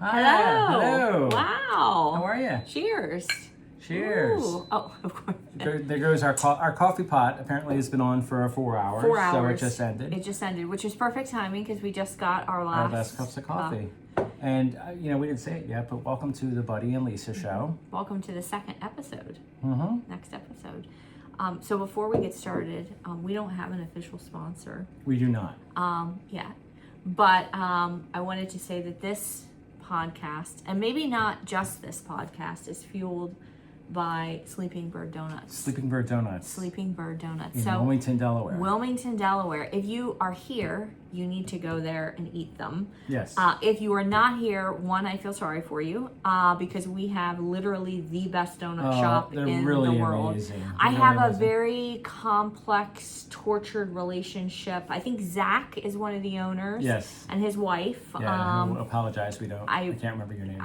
Hi. Hello. Wow. How are you? Cheers. Cheers. Ooh. Oh, of course. There goes our coffee pot. Apparently, it's been on for 4 hours. 4 hours. So it just ended. It just ended, which is perfect timing because we just got our last cups of coffee. And, we didn't say it yet, but welcome to the Buddy and Lisa show. Welcome to the second episode. Mm-hmm. Next episode. So before we get started, we don't have an official sponsor. We do not. Yet. But I wanted to say that this podcast, and maybe not just this podcast, is fueled by Sleeping Bird Donuts. Sleeping Bird Donuts. Sleeping Bird Donuts. In Wilmington, Delaware. Wilmington, Delaware. If you are here, you need to go there and eat them. Yes. If you are not here, one, I feel sorry for you because we have literally the best donut shop in really the world. Amazing. I have a very complex, tortured relationship. I think Zach is one of the owners. Yes. And his wife. Yeah, I apologize. I can't remember your name.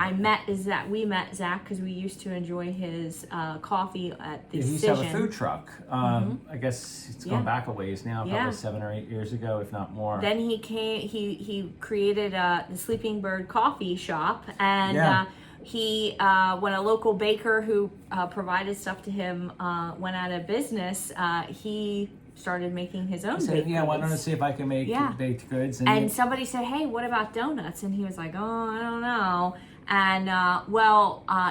We met Zach because we used to enjoy his coffee at the He used to have a food truck. I guess it's gone back a ways now, probably 7 or 8 years ago, if not more. Then he created the Sleeping Bird coffee shop, and when a local baker who provided stuff to him went out of business, he started making his own baked goods. Why don't I see if I can make baked goods? And somebody said, hey, what about donuts? And he was like, oh, I don't know. And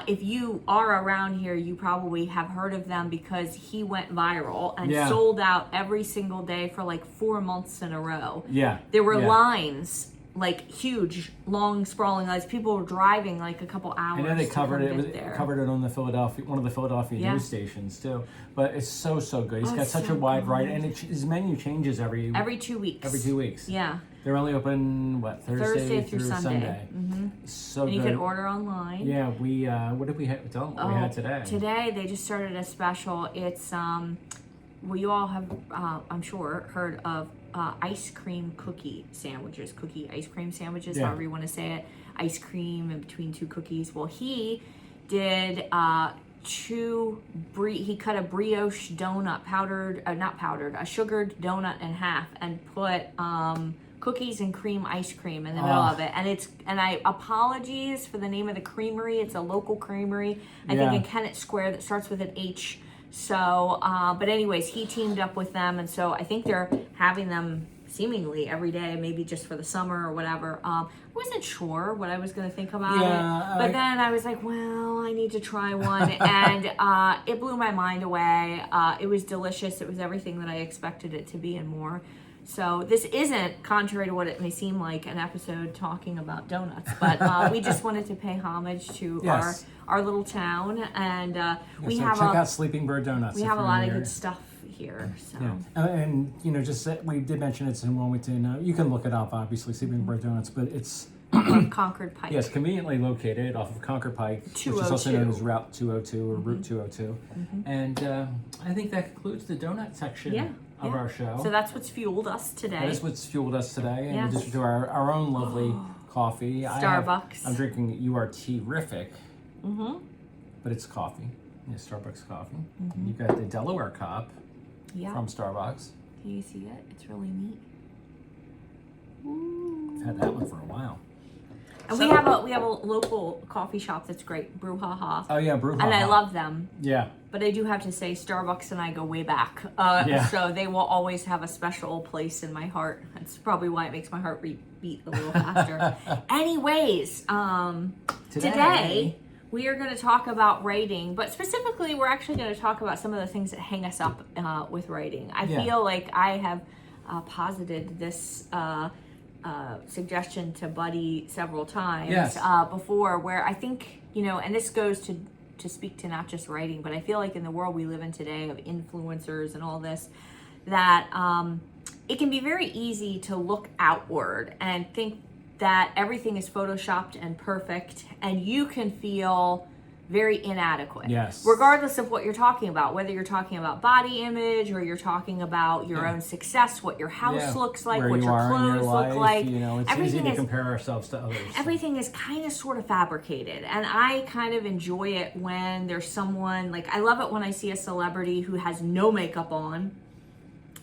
if you are around here, you probably have heard of them because he went viral and sold out every single day for like 4 months in a row. Yeah. There were lines, like huge, long, sprawling lines. People were driving like a couple hours. I know they covered it. Covered it on one of the Philadelphia news stations too. But it's so good. He's got such a wide variety, and his menu changes every 2 weeks. Every 2 weeks. Yeah. They're only open Thursday through Sunday. Mm-hmm. So and good. You can order online. Yeah, we what did we have? We had today. Today they just started a special. It's you all have I'm sure heard of ice cream cookie sandwiches, cookie ice cream sandwiches, however you want to say it. Ice cream in between two cookies. Well, he did he cut a brioche donut, a sugared donut in half, and put cookies and cream ice cream in the middle of it. And I apologies for the name of the creamery. It's a local creamery, I think in Kennett Square, that starts with an H. So, but anyways, he teamed up with them, and so I think they're having them seemingly every day, maybe just for the summer or whatever. I wasn't sure what I was going to think about it, but then I was like, well, I need to try one, and it blew my mind away. It was delicious. It was everything that I expected it to be and more. So this isn't, contrary to what it may seem like, an episode talking about donuts, but we just wanted to pay homage to our little town, and check out Sleeping Bird Donuts. We have a lot of good stuff here. So. Yeah. And we did mention it's in Wilmington. You can look it up, obviously, Sleeping Bird Donuts, but it's on Concord Pike. Yes, conveniently located off of Concord Pike, which is also known as Route 202 or Route 202. And I think that concludes the donut section of our show. So that's what's fueled us today. That is what's fueled us today. In addition to our own lovely coffee. Starbucks. I'm drinking URT-rific, but it's coffee. Yeah, Starbucks coffee. You got the Delaware cup from Starbucks. Can you see it? It's really neat. I've had that one for a while. And we have a local coffee shop that's great, Brouhaha. Oh yeah, Brouhaha. And I love them. Yeah. But I do have to say, Starbucks and I go way back. So they will always have a special place in my heart. That's probably why it makes my heart beat a little faster. Anyways, today we are going to talk about writing, but specifically we're actually going to talk about some of the things that hang us up with writing. I feel like I have posited this suggestion to Buddy several times before, where I think, and this goes to speak to not just writing, but I feel like in the world we live in today of influencers and all this, that it can be very easy to look outward and think that everything is photoshopped and perfect, and you can feel very inadequate. Yes. Regardless of what you're talking about, whether you're talking about body image or you're talking about your own success, what your house looks like, what your clothes look like. It's easy to compare ourselves to others. Everything is kind of sort of fabricated. And I kind of enjoy it when there's someone, like, I love it when I see a celebrity who has no makeup on,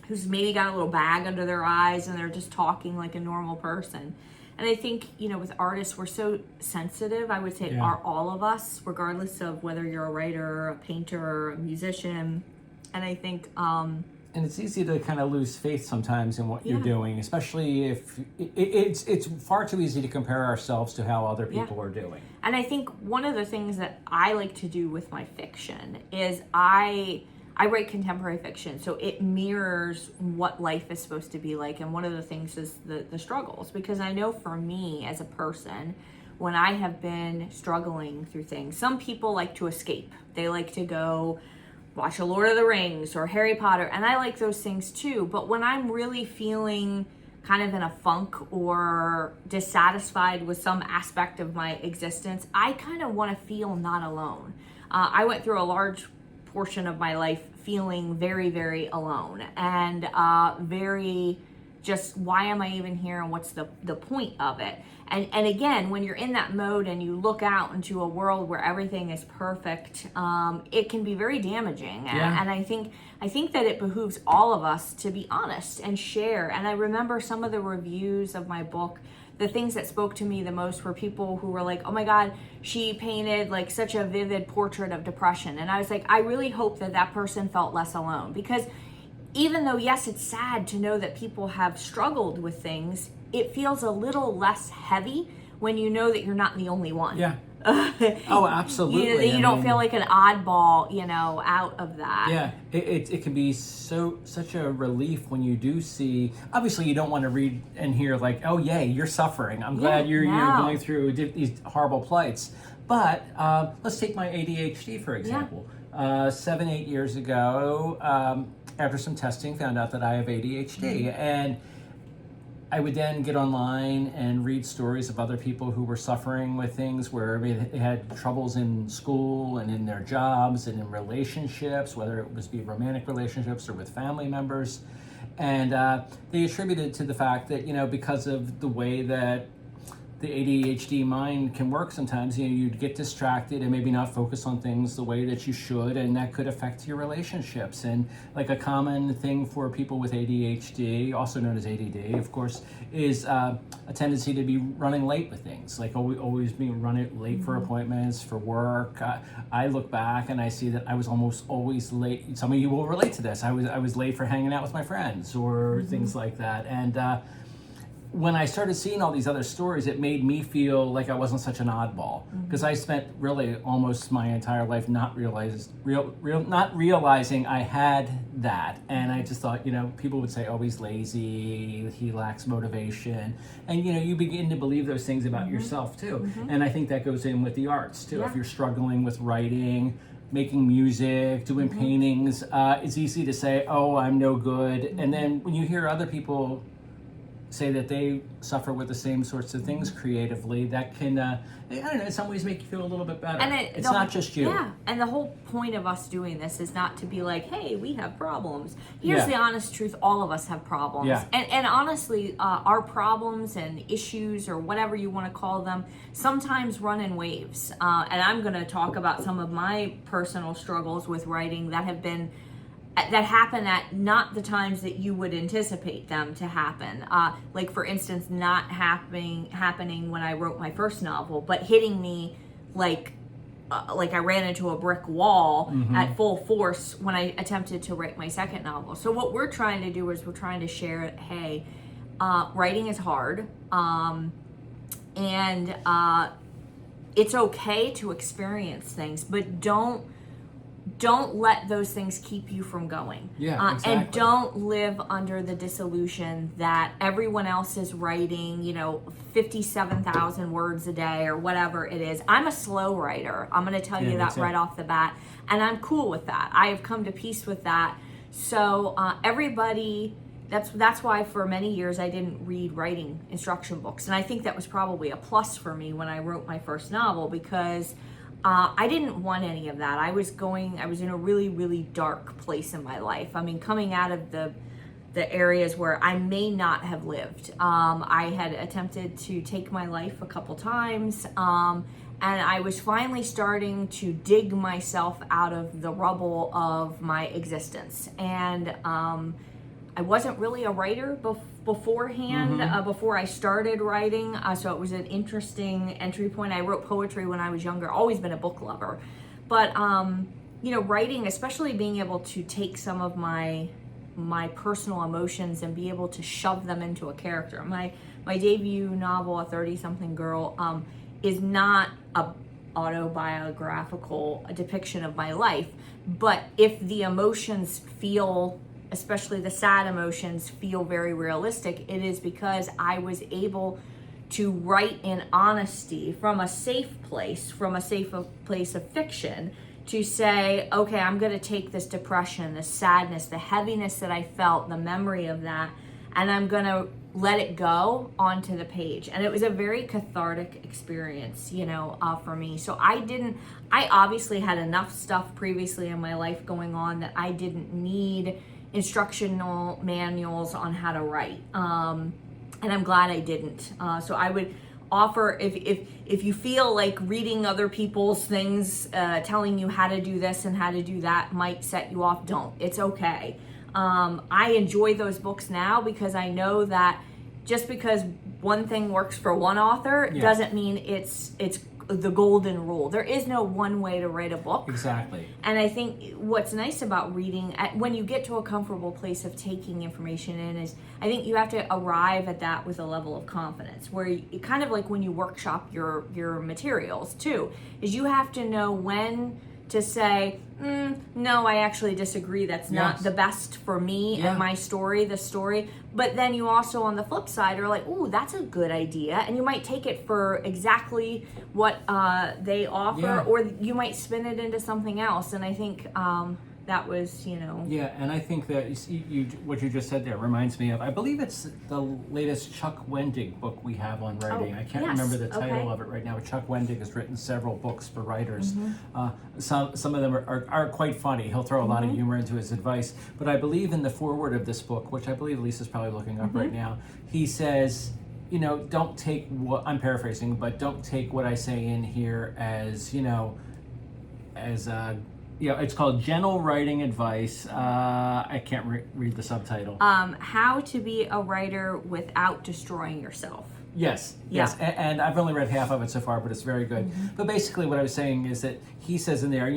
who's maybe got a little bag under their eyes and they're just talking like a normal person. And I think, with artists, we're so sensitive. I would say are all of us, regardless of whether you're a writer, a painter, a musician. And I think... and it's easy to kind of lose faith sometimes in what you're doing, especially if it's far too easy to compare ourselves to how other people are doing. And I think one of the things that I like to do with my fiction is I write contemporary fiction, so it mirrors what life is supposed to be like. And one of the things is the struggles, because I know for me as a person, when I have been struggling through things, some people like to escape. They like to go watch a Lord of the Rings or Harry Potter, and I like those things too. But when I'm really feeling kind of in a funk or dissatisfied with some aspect of my existence, I kind of want to feel not alone. I went through a large portion of my life feeling very, very alone and very just, why am I even here and what's the point of it? And again, when you're in that mode and you look out into a world where everything is perfect, it can be very damaging. And I think that it behooves all of us to be honest and share. And I remember some of the reviews of my book, the things that spoke to me the most were people who were like, oh my God, she painted like such a vivid portrait of depression. And I was like, I really hope that person felt less alone, because even though, yes, it's sad to know that people have struggled with things, it feels a little less heavy when you know that you're not the only one. Yeah. Oh, absolutely. You don't feel like an oddball, out of that. Yeah, it can be such a relief when you do see. Obviously, you don't want to read and hear like, "Oh, yay, you're suffering. I'm glad you're going through these horrible plights." But let's take my ADHD for example. 7-8 years ago, after some testing, found out that I have ADHD, and I would then get online and read stories of other people who were suffering with things where they had troubles in school and in their jobs and in relationships, whether it was romantic relationships or with family members. And they attributed to the fact that, because of the way that the ADHD mind can work sometimes, you'd get distracted and maybe not focus on things the way that you should, and that could affect your relationships. And like a common thing for people with ADHD, also known as ADD, of course, is a tendency to be running late with things, like always being running late for appointments, for work. I look back and I see that I was almost always late. Some of you will relate to this. I was late for hanging out with my friends or things like that. And when I started seeing all these other stories, it made me feel like I wasn't such an oddball, because I spent really almost my entire life not realizing I had that. And I just thought, people would say, oh, he's lazy, he lacks motivation. And, you begin to believe those things about yourself too. And I think that goes in with the arts too. If you're struggling with writing, making music, doing paintings, it's easy to say, oh, I'm no good. And then when you hear other people say that they suffer with the same sorts of things creatively, that can, I don't know, in some ways make you feel a little bit better. And it's not just you. Yeah, and the whole point of us doing this is not to be like, hey, we have problems. Here's the honest truth, all of us have problems. Yeah. And honestly, our problems and issues, or whatever you want to call them, sometimes run in waves. And I'm going to talk about some of my personal struggles with writing that happen at not the times that you would anticipate them to happen. Like, for instance, not happening when I wrote my first novel, but hitting me like I ran into a brick wall at full force when I attempted to write my second novel. So what we're trying to do is we're trying to share, hey, writing is hard, and it's okay to experience things, but don't let those things keep you from going. Yeah, exactly. And don't live under the disillusion that everyone else is writing, 57,000 words a day or whatever it is. I'm a slow writer. I'm going to tell you that right off the bat. And I'm cool with that. I have come to peace with that. So everybody, that's why for many years I didn't read writing instruction books. And I think that was probably a plus for me when I wrote my first novel, because I didn't want any of that. I was in a really, really dark place in my life. I mean, coming out of the areas where I may not have lived. I had attempted to take my life a couple times, and I was finally starting to dig myself out of the rubble of my existence. And I wasn't really a writer beforehand, before I started writing. So it was an interesting entry point. I wrote poetry when I was younger, always been a book lover. But, writing, especially being able to take some of my personal emotions and be able to shove them into a character. My debut novel, A 30-Something Girl, is not a autobiographical depiction of my life, but if the emotions feel, especially the sad emotions, feel very realistic, it is because I was able to write in honesty from a safe place of fiction, to say, okay, I'm going to take this depression, the sadness, the heaviness that I felt, the memory of that, and I'm going to let it go onto the page. And it was a very cathartic experience, for me. So I obviously had enough stuff previously in my life going on that I didn't need instructional manuals on how to write. And I'm glad I didn't. So I would offer, if you feel like reading other people's things, telling you how to do this and how to do that might set you off, don't. It's okay. I enjoy those books now because I know that just because one thing works for one author doesn't mean it's the golden rule. There is no one way to write a book. Exactly. And I think what's nice about reading, when you get to a comfortable place of taking information in, is I think you have to arrive at that with a level of confidence, where you kind of like when you workshop your materials too, is you have to know when to say, no, I actually disagree. That's not the best for me and my story, the story. But then you also, on the flip side, are like, ooh, that's a good idea. And you might take it for exactly what they offer, or you might spin it into something else. And I think that was, Yeah, and I think that what you just said there reminds me of, I believe it's the latest Chuck Wendig book we have on writing. I can't remember the title of it right now, but Chuck Wendig has written several books for writers. Some of them are quite funny. He'll throw a lot of humor into his advice. But I believe in the foreword of this book, which I believe Lisa's probably looking up right now, he says, don't take what, I'm paraphrasing, but don't take what I say in here as, it's called Gentle Writing Advice. I can't read the subtitle. How to be a writer without destroying yourself. Yes. And I've only read half of it so far, but it's very good. But basically what I was saying is that he says in there,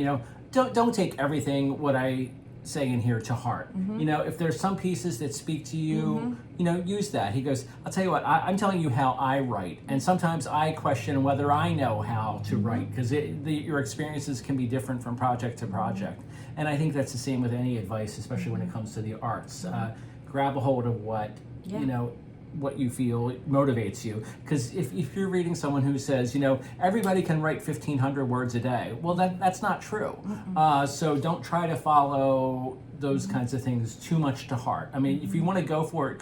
don't take everything what I say in here to heart. If there's some pieces that speak to you, use that. He goes, I'll tell you what, I'm telling you how I write. And sometimes I question whether I know how to write, because your experiences can be different from project to project. And I think that's the same with any advice, especially when it comes to the arts. Grab a hold of what, what you feel motivates you. Because if you're reading someone who says, everybody can write 1,500 words a day, well, that's not true. So don't try to follow those kinds of things too much to heart. I mean, if you want to go for it,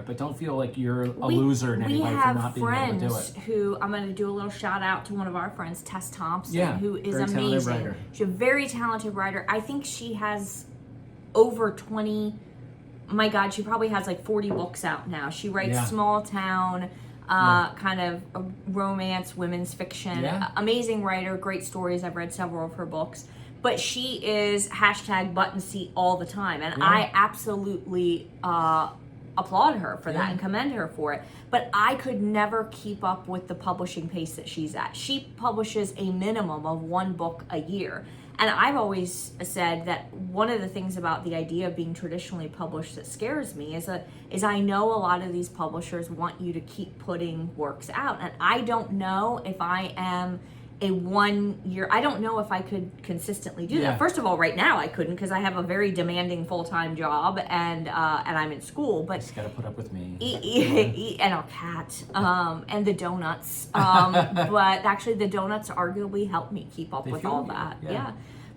but don't feel like you're a loser in any way for not being able to do it. We have friends who, I'm going to do a little shout out to one of our friends, Tess Thompson, who is amazing. She's a very talented writer. I think she has over 20, my God, she probably has like 40 books out now. She writes small town, kind of romance, women's fiction. Amazing writer, great stories. I've read several of her books. But she is #button seat all the time. And I absolutely applaud her for that and commend her for it. But I could never keep up with the publishing pace that she's at. She publishes a minimum of one book a year. And I've always said that one of the things about the idea of being traditionally published that scares me is I know a lot of these publishers want you to keep putting works out. And I don't know if I am a 1 year, I don't know if I could consistently do that. First of all, right now I couldn't, because I have a very demanding full-time job and I'm in school. But just gotta put up with me. And our cat, and the donuts. But actually the donuts arguably help me keep up with all that.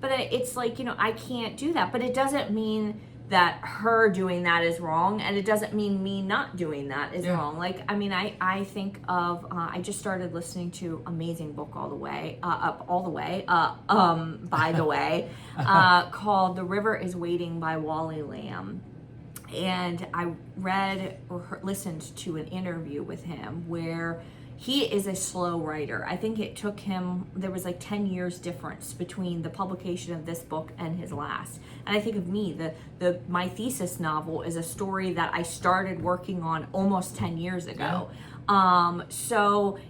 But it's like, I can't do that. But it doesn't mean that her doing that is wrong, and it doesn't mean me not doing that is wrong. Like, I mean, I think of, I just started listening to amazing book by the way, called The River is Waiting by Wally Lamb. And I read or listened to an interview with him where he is a slow writer. I think it took him, there was like 10 years difference between the publication of this book and his last. And I think of me, my thesis novel is a story that I started working on almost 10 years ago. So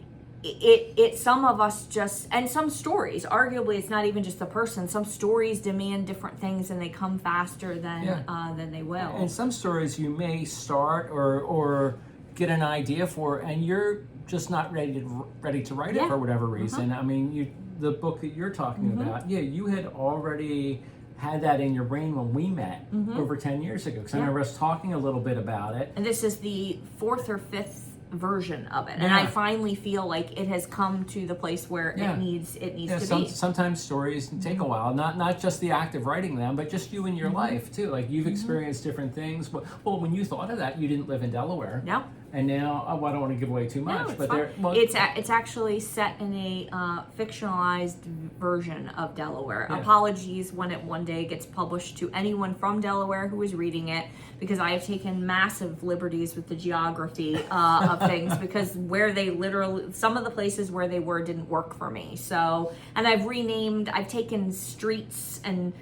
it some of us just, and some stories, arguably it's not even just the person, some stories demand different things and they come faster than they will. And some stories you may start or get an idea for, and you're just not ready to write it for whatever reason. I mean, the book that you're talking about, you had already had that in your brain when we met over 10 years ago, because I remember us talking a little bit about it. And this is the 4th or 5th version of it, and I finally feel like it has come to the place where it needs to be. Sometimes stories take a while, not just the act of writing them, but just you in your life too. Like you've experienced different things. But when you thought of that, you didn't live in Delaware. No. And now, I don't want to give away too much, No, but it's actually set in a fictionalized version of Delaware. Apologies when it one day gets published to anyone from Delaware who is reading it, because I have taken massive liberties with the geography of things, because where they literally, some of the places where they were didn't work for me. So, and I've taken streets and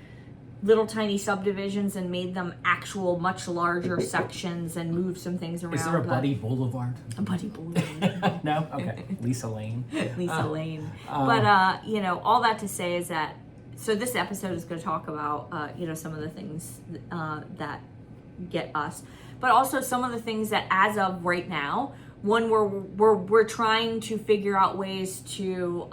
little tiny subdivisions and made them actual much larger sections and moved some things around. Is there a Buddy Boulevard? A Buddy Boulevard. No? Okay. Lisa Lane. Lisa Lane. But, all that to say is that, so this episode is going to talk about, some of the things that get us, but also some of the things that as of right now, one, we're trying to figure out ways to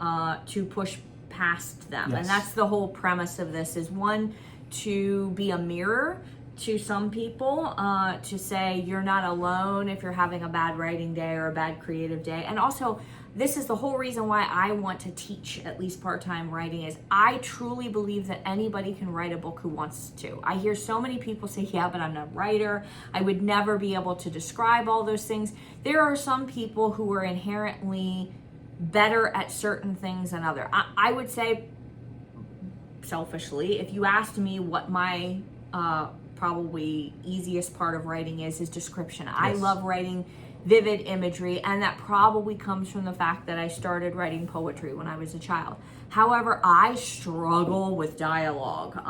push past them. And that's the whole premise of this, is one, to be a mirror to some people, to say you're not alone if you're having a bad writing day or a bad creative day. And also, this is the whole reason why I want to teach at least part-time writing, is I truly believe that anybody can write a book who wants to. I hear so many people say, yeah, but I'm not a writer. I would never be able to describe all those things. There are some people who are inherently better at certain things than others. I would say, selfishly, if you asked me what my probably easiest part of writing is description. I love writing vivid imagery, and that probably comes from the fact that I started writing poetry when I was a child. However, I struggle with dialogue.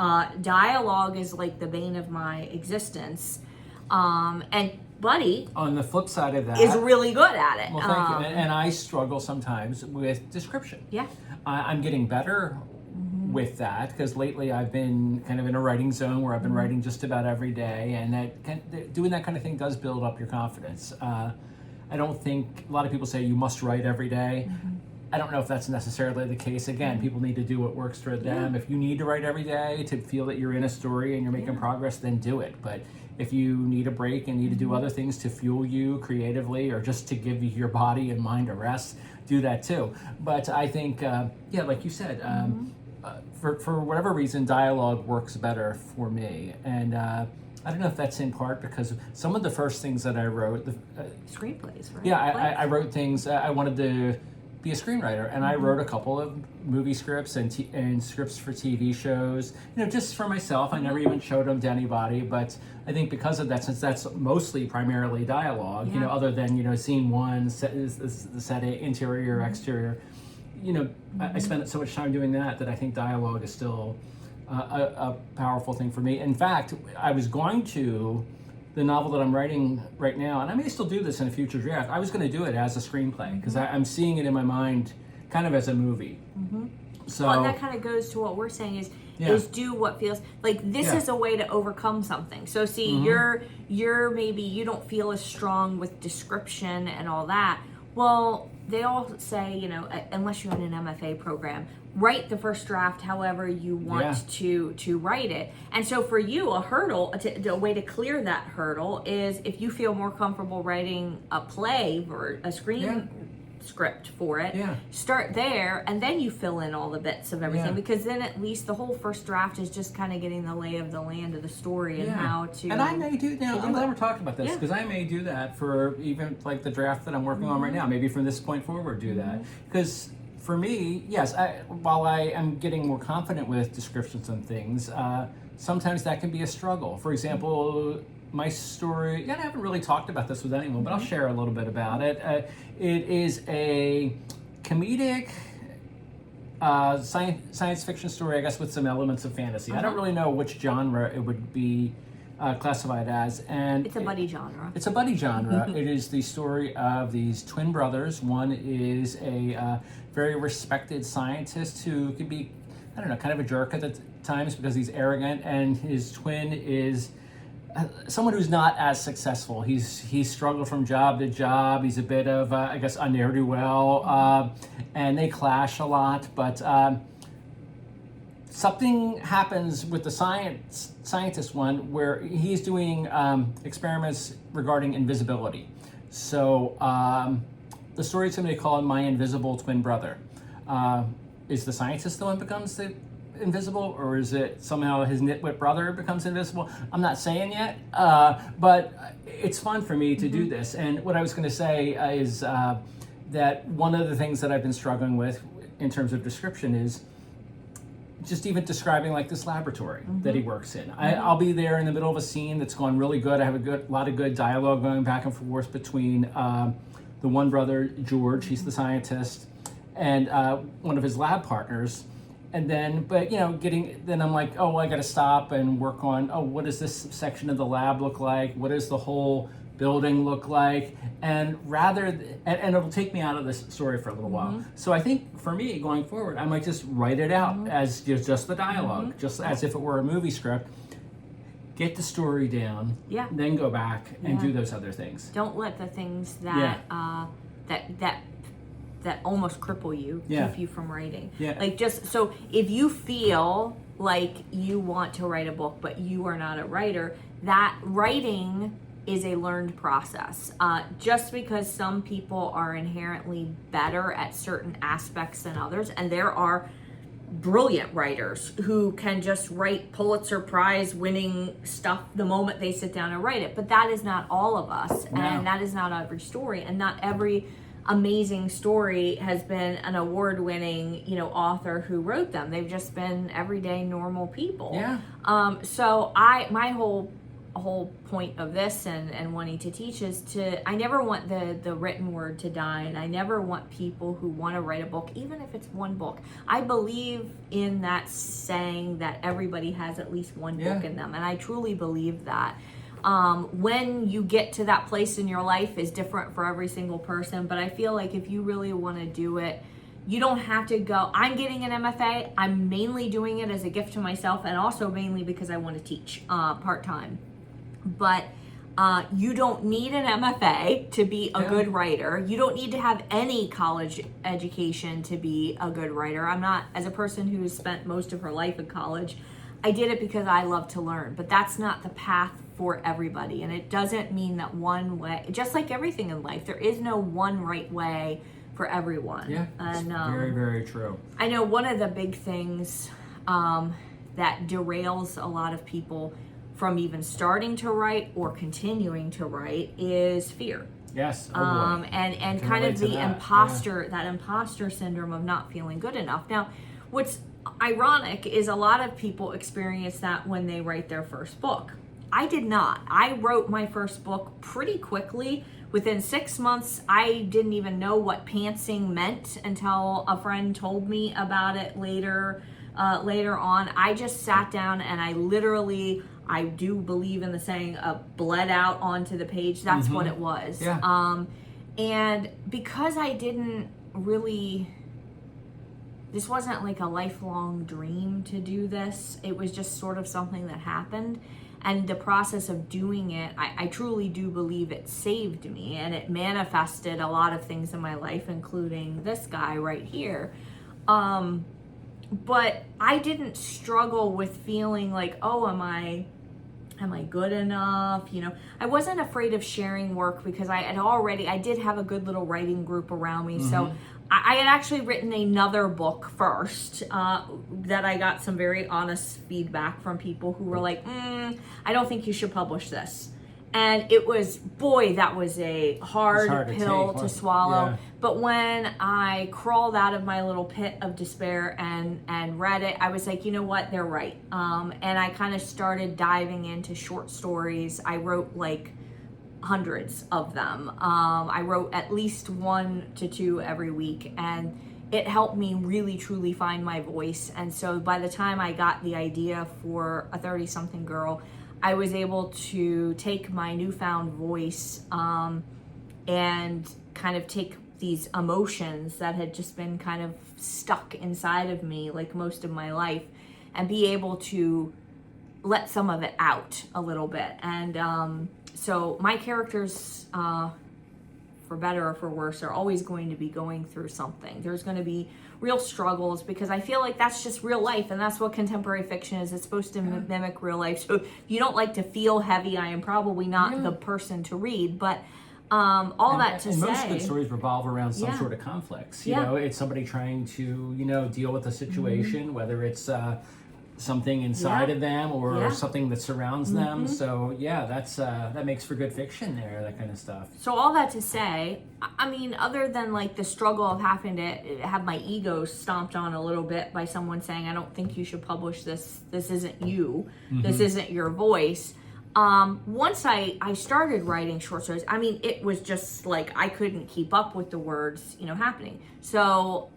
Dialogue is like the bane of my existence. And Buddy, on the flip side of that, is really good at it. Well, thank you. And I struggle sometimes with description. Yeah. I'm getting better with that, because lately I've been kind of in a writing zone where I've been writing just about every day, and doing that kind of thing does build up your confidence. I don't think, a lot of people say you must write every day. I don't know if that's necessarily the case. Again, people need to do what works for them. If you need to write every day to feel that you're in a story and you're making progress, then do it. But if you need a break and need to do other things to fuel you creatively, or just to give your body and mind a rest, do that too. But I think, like you said, for whatever reason, dialogue works better for me. And I don't know if that's in part because some of the first things that I wrote, screenplays, right? Yeah, I wrote things. I wanted to be a screenwriter, and I wrote a couple of movie scripts and scripts for TV shows. Just for myself. I never even showed them to anybody. But I think because of that, since that's mostly primarily dialogue, other than scene one, set interior, exterior. I spent so much time doing that I think dialogue is still a powerful thing for me. In fact, I was going to, the novel that I'm writing right now, and I may still do this in a future draft, I was going to do it as a screenplay, because I'm seeing it in my mind kind of as a movie. So, and that kind of goes to what we're saying is do what feels like this is a way to overcome something. So see, you're maybe you don't feel as strong with description and all that. Well, they all say, unless you're in an MFA program, write the first draft however you want to write it. And so for you, a hurdle, a way to clear that hurdle is if you feel more comfortable writing a play or a screen script for it, start there, and then you fill in all the bits of everything, because then at least the whole first draft is just kind of getting the lay of the land of the story and how to. And I may do now. I'm glad we're talking about this, because I may do that for even like the draft that I'm working on right now. Maybe from this point forward, do that, because for me, yes, while I am getting more confident with descriptions and things, sometimes that can be a struggle. For example, my story, and I haven't really talked about this with anyone, but I'll share a little bit about it. It is a comedic science fiction story, I guess, with some elements of fantasy. I don't really know which genre it would be classified as, and It's a buddy genre. it's a buddy genre. It is the story of these twin brothers. One is a very respected scientist who can be, I don't know, kind of a jerk at the times because he's arrogant, and his twin is someone who's not as successful. He's struggled from job to job. He's a bit of, I guess, a ne'er-do-well, and they clash a lot. But something happens with the scientist one where he's doing experiments regarding invisibility. So the story is going to be called My Invisible Twin Brother. Is the scientist the one who becomes the invisible, or is it somehow his nitwit brother becomes invisible? I'm not saying yet, but it's fun for me to do this. And what I was going to say is that one of the things that I've been struggling with in terms of description is just even describing like this laboratory that he works in. I'll be there in the middle of a scene that's going really good. I have a lot of good dialogue going back and forth between the one brother, George, he's the scientist, and one of his lab partners. And then, but then I'm like, oh, well, I got to stop and work on, what does this section of the lab look like? What does the whole building look like? And and it'll take me out of this story for a little while. So I think for me going forward, I might just write it out as just the dialogue, just as if it were a movie script. Get the story down, then go back and do those other things. Don't let the things that that almost cripple you keep you from writing. Like, just so if you feel like you want to write a book but you are not a writer, that writing is a learned process. Just because some people are inherently better at certain aspects than others, and there are brilliant writers who can just write Pulitzer Prize winning stuff the moment they sit down and write it, but that is not all of us, and that is not every story, and not every amazing story has been an award-winning, author who wrote them. They've just been everyday normal people. So my whole point of this and wanting to teach is I never want the written word to die, and I never want people who want to write a book, even if it's one book. I believe in that saying that everybody has at least one book in them, and I truly believe that. When you get to that place in your life is different for every single person, but I feel like if you really want to do it, you don't have to go, I'm getting an MFA. I'm mainly doing it as a gift to myself, and also mainly because I want to teach part-time. But you don't need an MFA to be a good writer. You don't need to have any college education to be a good writer. I'm not, as a person who has spent most of her life in college, I did it because I love to learn, but that's not the path for everybody. And it doesn't mean that one way, just like everything in life, there is no one right way for everyone. And very, very true. I know one of the big things that derails a lot of people from even starting to write or continuing to write is fear. Yes. And kind of the imposter syndrome of not feeling good enough. Now, what's ironic is a lot of people experience that when they write their first book. I did not. I wrote my first book pretty quickly. Within 6 months, I didn't even know what pantsing meant until a friend told me about it later on. I just sat down and I do believe in the saying, bled out onto the page. That's what it was. And because I didn't really, this wasn't like a lifelong dream to do this. It was just sort of something that happened. And the process of doing it, I truly do believe it saved me, and it manifested a lot of things in my life, including this guy right here. But I didn't struggle with feeling like, oh, am I good enough? I wasn't afraid of sharing work because I did have a good little writing group around me. So I had actually written another book first that I got some very honest feedback from people who were like, I don't think you should publish this. And it was, boy, that was a hard pill to swallow. Yeah. But when I crawled out of my little pit of despair and read it, I was like, you know what, they're right. And I kind of started diving into short stories. I wrote like hundreds of them. I wrote at least 1 to 2 every week, and it helped me really truly find my voice. And so by the time I got the idea for A 30-Something Girl, I was able to take my newfound voice and kind of take these emotions that had just been kind of stuck inside of me like most of my life, and be able to let some of it out a little bit. And so my characters, for better or for worse, are always going to be going through something. There's going to be real struggles, because I feel like that's just real life, and that's what contemporary fiction is. It's supposed to mimic real life. So if you don't like to feel heavy, I am probably not the person to read. But most good stories revolve around some sort of conflicts. You know, it's somebody trying to, deal with a situation, whether it's something inside of them or something that surrounds them. So that makes for good fiction there, that kind of stuff. So all that to say, I mean, other than like the struggle of having to have my ego stomped on a little bit by someone saying, I don't think you should publish this, this isn't you, this isn't your voice. Once I started writing short stories, I mean, it was just like I couldn't keep up with the words, happening. So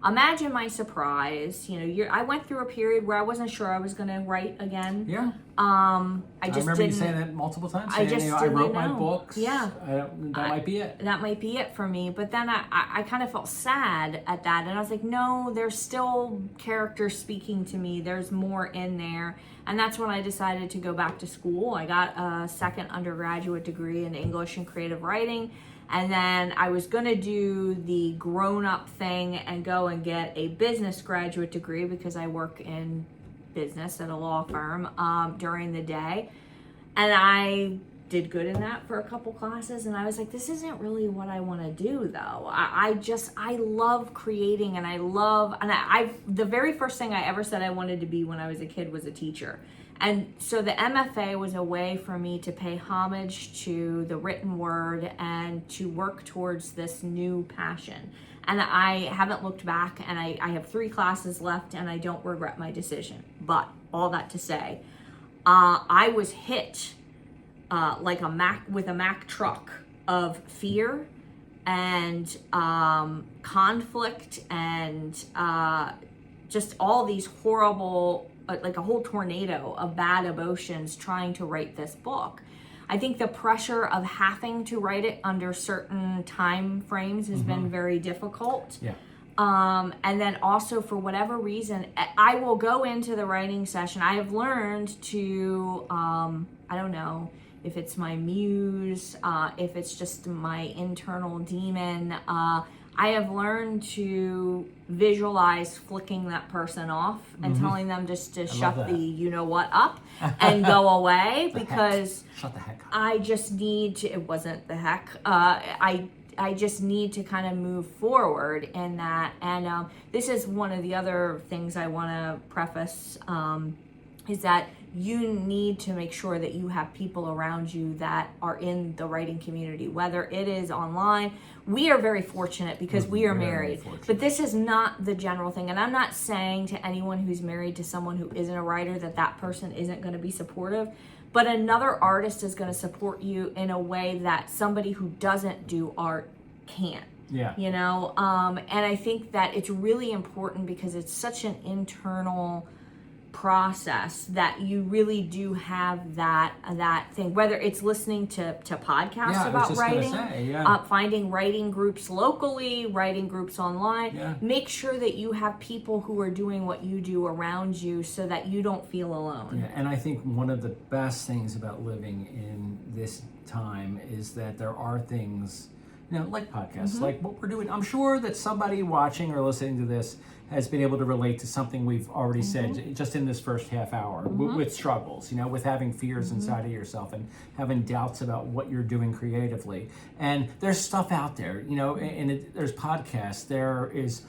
imagine my surprise. I went through a period where I wasn't sure I was going to write again. Yeah. I remember you saying that multiple times. I wrote my books. Yeah. That might be it. That might be it for me. But then I kind of felt sad at that. And I was like, no, there's still characters speaking to me. There's more in there. And that's when I decided to go back to school. I got a second undergraduate degree in English and creative writing. And then I was going to do the grown-up thing and go and get a business graduate degree, because I work in business at a law firm during the day. And I did good in that for a couple classes. And I was like, this isn't really what I want to do, though. I love creating, and the very first thing I ever said I wanted to be when I was a kid was a teacher. And so the MFA was a way for me to pay homage to the written word and to work towards this new passion. And I haven't looked back, and I have 3 classes left, and I don't regret my decision. But all that to say, I was hit like with a Mack truck of fear and conflict and just all these horrible, like a whole tornado of bad emotions trying to write this book. I think the pressure of having to write it under certain time frames has been very difficult. Yeah. And then also, for whatever reason, I will go into the writing session. I have learned to, I don't know if it's my muse, if it's just my internal demon, I have learned to visualize flicking that person off and telling them just to shut the you-know-what up and go away, because shut the heck up. I just need to, it wasn't the heck, I just need to kind of move forward in that. And this is one of the other things I want to preface, is that you need to make sure that you have people around you that are in the writing community, whether it is online. We are very fortunate because we are married, but this is not the general thing. And I'm not saying to anyone who's married to someone who isn't a writer that person isn't going to be supportive, but another artist is going to support you in a way that somebody who doesn't do art can't. Yeah. And I think that it's really important, because it's such an internal process that you really do have that thing, whether it's listening to podcasts about writing, finding writing groups locally, writing groups online. Make sure that you have people who are doing what you do around you, so that you don't feel alone. And I think one of the best things about living in this time is that there are things, like podcasts, like what we're doing. I'm sure that somebody watching or listening to this has been able to relate to something we've already said just in this first half hour, with struggles, with having fears inside of yourself and having doubts about what you're doing creatively. And there's stuff out there, and there's podcasts, there is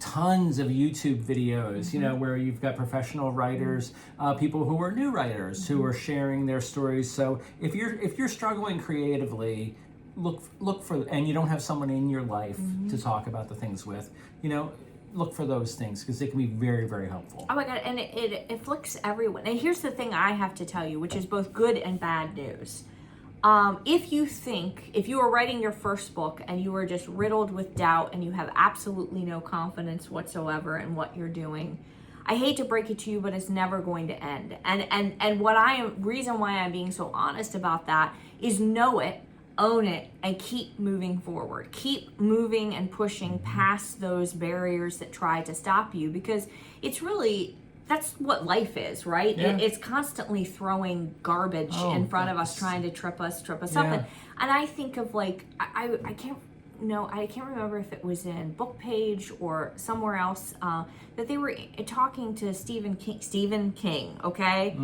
tons of YouTube videos, where you've got professional writers, people who are new writers who are sharing their stories. So if you're struggling creatively, look for, and you don't have someone in your life to talk about the things with, look for those things, because they can be very, very helpful. Oh my God, and it afflicts everyone. And here's the thing I have to tell you, which is both good and bad news. If you are writing your first book and you are just riddled with doubt and you have absolutely no confidence whatsoever in what you're doing, I hate to break it to you, but it's never going to end. And reason why I'm being so honest about that is know it, own it, and keep moving forward. Keep moving and pushing past those barriers that try to stop you, because that's what life is, right? Yeah. It's constantly throwing garbage in front of us, trying to trip us up. And I think of I can't remember if it was in Book Page or somewhere else, that they were talking to Stephen King, okay?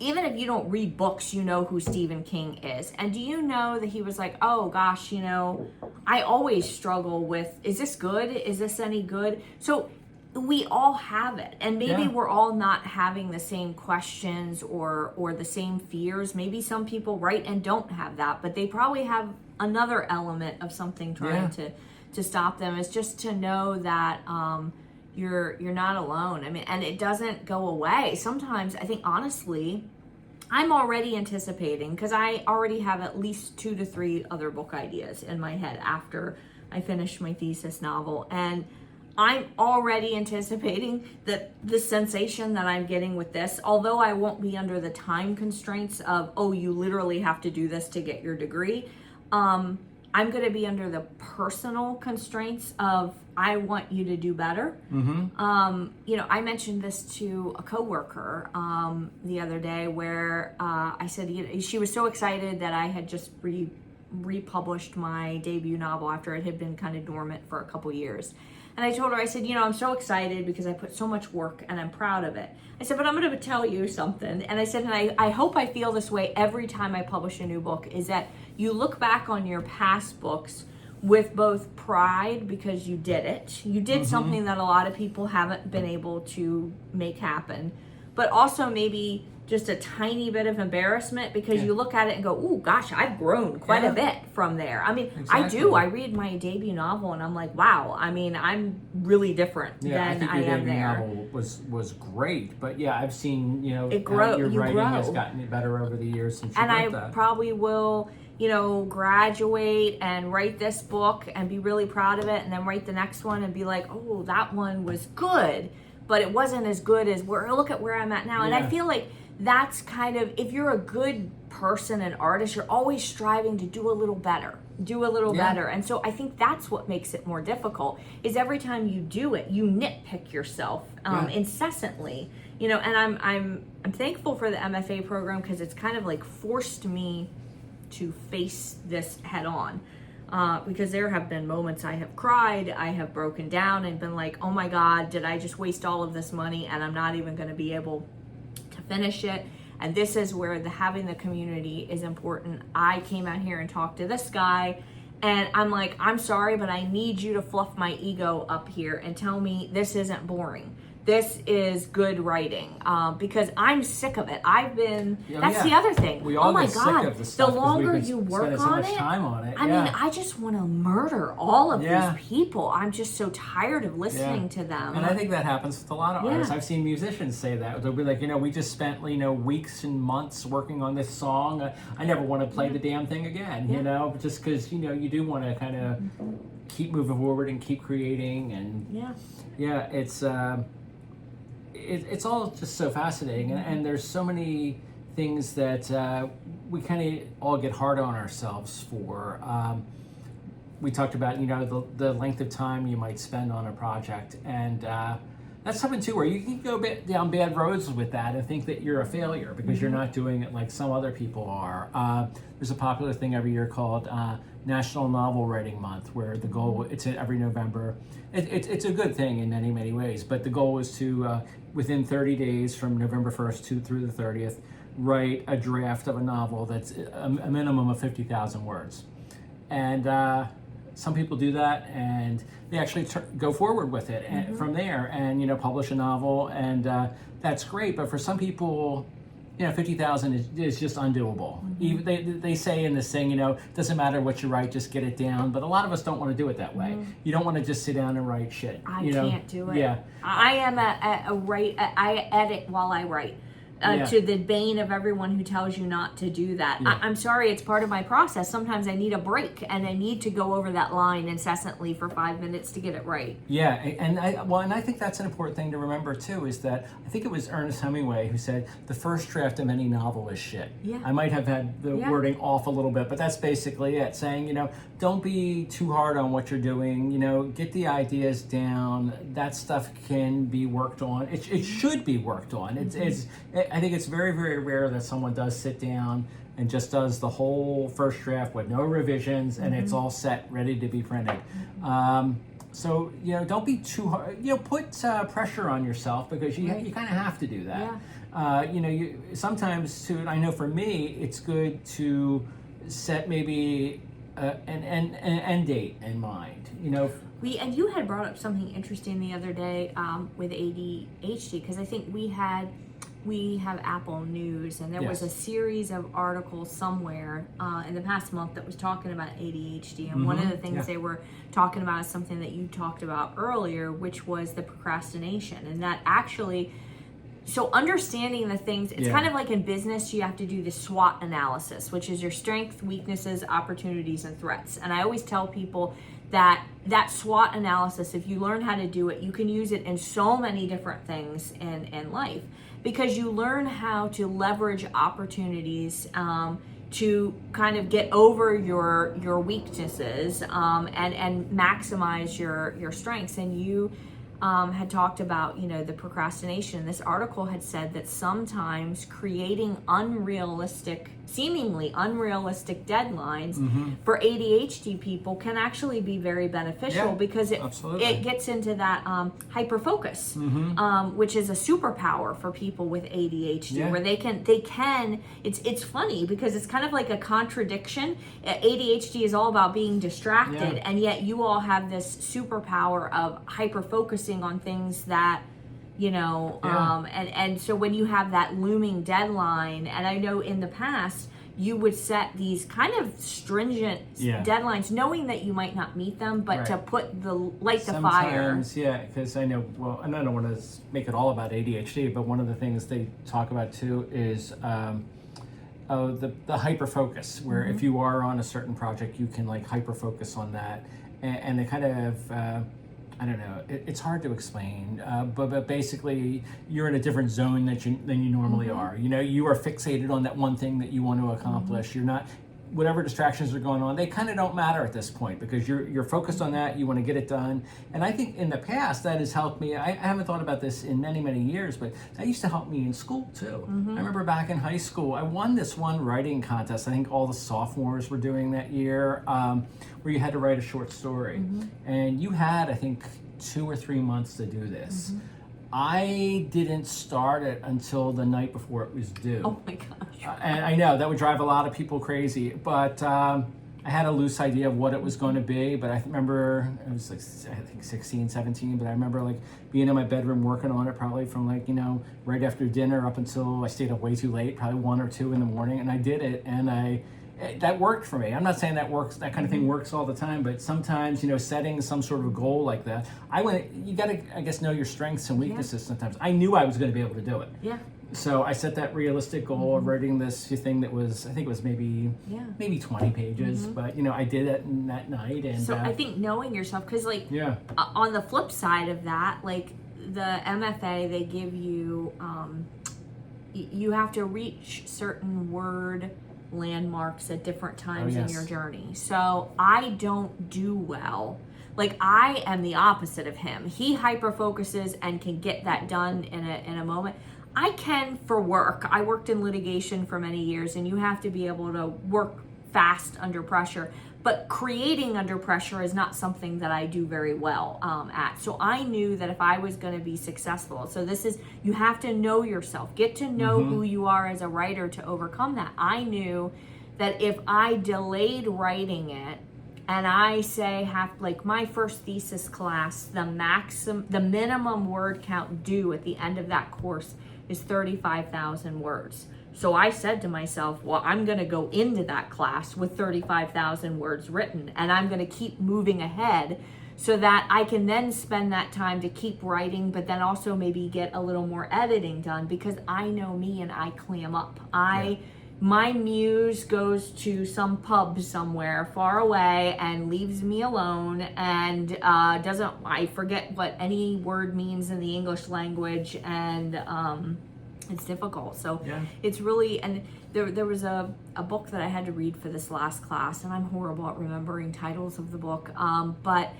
Even if you don't read books, you know who Stephen King is. And do you know that he was like, oh gosh, I always struggle with, is this good? Is this any good? So we all have it, and maybe we're all not having the same questions or the same fears. Maybe some people write and don't have that, but they probably have another element of something trying to stop them. Is just to know that you're not alone. I mean, and it doesn't go away. Sometimes I think, honestly, I'm already anticipating, because I already have at least 2 to 3 other book ideas in my head after I finish my thesis novel, and I'm already anticipating that the sensation that I'm getting with this, although I won't be under the time constraints of, oh, you literally have to do this to get your degree, I'm going to be under the personal constraints of, I want you to do better. I mentioned this to a coworker the other day, where I said, she was so excited that I had just republished my debut novel after it had been kind of dormant for a couple years. And I told her, I said, I'm so excited because I put so much work and I'm proud of it. I said, but I'm going to tell you something. And I said, and I hope I feel this way every time I publish a new book, is that you look back on your past books with both pride, because you did it. You did something that a lot of people haven't been able to make happen, but also maybe just a tiny bit of embarrassment, because you look at it and go, "Ooh, gosh, I've grown quite a bit from there." I mean, exactly. I do. I read my debut novel and I'm like, "Wow." I mean, I'm really different than I am there. I think your debut novel was great, but I've seen it grow. Your writing has gotten better over the years since you wrote that. And I probably will, graduate and write this book and be really proud of it, and then write the next one and be like, "Oh, that one was good, but it wasn't as good as look at where I'm at now." And I feel like that's kind of, if you're a good person and artist, you're always striving to do a little better. And so I think that's what makes it more difficult, is every time you do it, you nitpick yourself incessantly, and I'm thankful for the MFA program, because it's kind of like forced me to face this head on. Because there have been moments I have cried, I have broken down and been like, oh my God, did I just waste all of this money and I'm not even going to be able to finish it? And this is where having the community is important. I came out here and talked to this guy, and I'm like, I'm sorry, but I need you to fluff my ego up here and tell me this isn't boring. This is good writing, because I'm sick of it. That's the other thing. We all get sick of the stuff, the longer you work on it, I mean, I just want to murder all of these people. I'm just so tired of listening to them. And I think that happens with a lot of artists. I've seen musicians say that. They'll be like, we just spent, weeks and months working on this song. I never want to play the damn thing again, just because, you do want to kind of keep moving forward and keep creating. And it's all just so fascinating, and there's so many things that we kind of all get hard on ourselves for. We talked about the length of time you might spend on a project, and that's something too where you can go down bad roads with that and think that you're a failure because you're not doing it like some other people are. There's a popular thing every year called National Novel Writing Month, where the goal, it's every November. It's a good thing in many, many ways, but the goal is to, within 30 days from November 1st through the 30th, write a draft of a novel that's a minimum of 50,000 words. And some people do that and they actually go forward with it and from there and, publish a novel, and that's great. But for some people, 50,000 is just undoable. Even they say in this thing, doesn't matter what you write, just get it down. But a lot of us don't want to do it that way. You don't want to just sit down and write shit. I can't do it. Yeah. I am I edit while I write. To the bane of everyone who tells you not to do that. Yeah. I'm sorry, it's part of my process. Sometimes I need a break and I need to go over that line incessantly for 5 minutes to get it right. Yeah, and I think that's an important thing to remember too, is that I think it was Ernest Hemingway who said the first draft of any novel is shit. Yeah. I might have had the wording off a little bit, but that's basically it. Saying, don't be too hard on what you're doing. Get the ideas down. That stuff can be worked on. It should be worked on. I think it's very, very rare that someone does sit down and just does the whole first draft with no revisions and it's all set, ready to be printed. So, don't be too hard. Put pressure on yourself, because you kind of have to do that. Yeah. Sometimes too, and I know for me, it's good to set maybe an end date in mind. And you had brought up something interesting the other day with ADHD, because I think we have Apple News, and there was a series of articles somewhere in the past month that was talking about ADHD, and one of the things they were talking about is something that you talked about earlier, which was the procrastination. And that actually, so understanding the things, it's kind of like in business, you have to do the SWOT analysis, which is your strengths, weaknesses, opportunities, and threats. And I always tell people that SWOT analysis, if you learn how to do it, you can use it in so many different things in life, because you learn how to leverage opportunities to kind of get over your weaknesses and maximize your strengths. And you had talked about the procrastination. This article had said that sometimes creating seemingly unrealistic deadlines for ADHD people can actually be very beneficial, because it gets into that hyper focus, which is a superpower for people with ADHD, where they can. It's funny because it's kind of like a contradiction. ADHD is all about being distracted, and yet you all have this superpower of hyper focusing on things that and so when you have that looming deadline, and I know in the past you would set these kind of stringent deadlines, knowing that you might not meet them, but to put the fire. Sometimes, because I know, and I don't want to make it all about ADHD, but one of the things they talk about too is the hyper focus, where if you are on a certain project, you can hyper focus on that, and they kind of I don't know. It's hard to explain, but basically, you're in a different zone than you normally are. You are fixated on that one thing that you want to accomplish. You're not. Whatever distractions are going on, they kind of don't matter at this point, because you're focused on that. You want to get it done. And I think in the past that has helped me. I haven't thought about this in many, many years, but that used to help me in school too. I remember back in high school, I won this one writing contest. I think all the sophomores were doing that year, where you had to write a short story, and you had, I think, 2 or 3 months to do this. I didn't start it until the night before it was due. Oh my gosh. And I know that would drive a lot of people crazy, but I had a loose idea of what it was going to be. But I remember it was I think 16, 17, but I remember being in my bedroom working on it, probably from right after dinner up until I stayed up way too late, probably 1 or 2 in the morning, and I did it, and that worked for me. I'm not saying that kind of thing works all the time, but sometimes, setting some sort of goal like that, you got to, I guess, know your strengths and weaknesses sometimes. I knew I was going to be able to do it. Yeah. So I set that realistic goal of writing this thing that was, I think it was maybe 20 pages, but, I did it that night. And so I think knowing yourself, because on the flip side of that, the MFA, they give you, you have to reach certain word landmarks at different times in your journey. So I don't do well. I am the opposite of him. He hyper focuses and can get that done in a moment. I can for work. I worked in litigation for many years, and you have to be able to work fast under pressure. But creating under pressure is not something that I do very well at. So I knew that if I was going to be successful, so you have to know yourself, get to know who you are as a writer to overcome that. I knew that if I delayed writing it, and I say like my first thesis class, the minimum word count due at the end of that course is 35,000 words. So I said to myself, well, I'm going to go into that class with 35,000 words written, and I'm going to keep moving ahead so that I can then spend that time to keep writing, but then also maybe get a little more editing done, because I know me and I clam up. My muse goes to some pub somewhere far away and leaves me alone, and I forget what any word means in the English language, and it's difficult. So it's really, and there was a book that I had to read for this last class, and I'm horrible at remembering titles of the book, but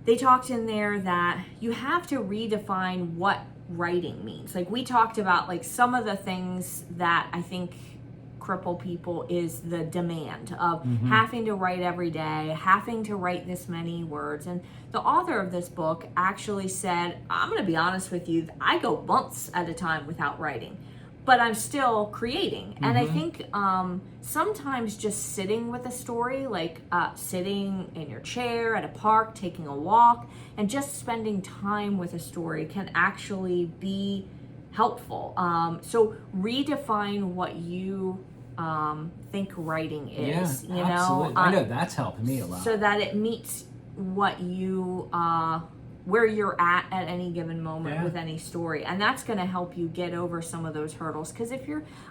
they talked in there that you have to redefine what writing means. Like, we talked about, like, some of the things that I think cripple people is the demand of having to write every day, having to write this many words. And the author of this book actually said, I'm going to be honest with you, I go months at a time without writing, but I'm still creating. And I think sometimes just sitting with a story, like sitting in your chair at a park, taking a walk, and just spending time with a story can actually be helpful. So redefine what you think writing is. Yeah, absolutely. I know that's helped me a lot. So that it meets what you where you're at any given moment with any story, and that's going to help you get over some of those hurdles. Because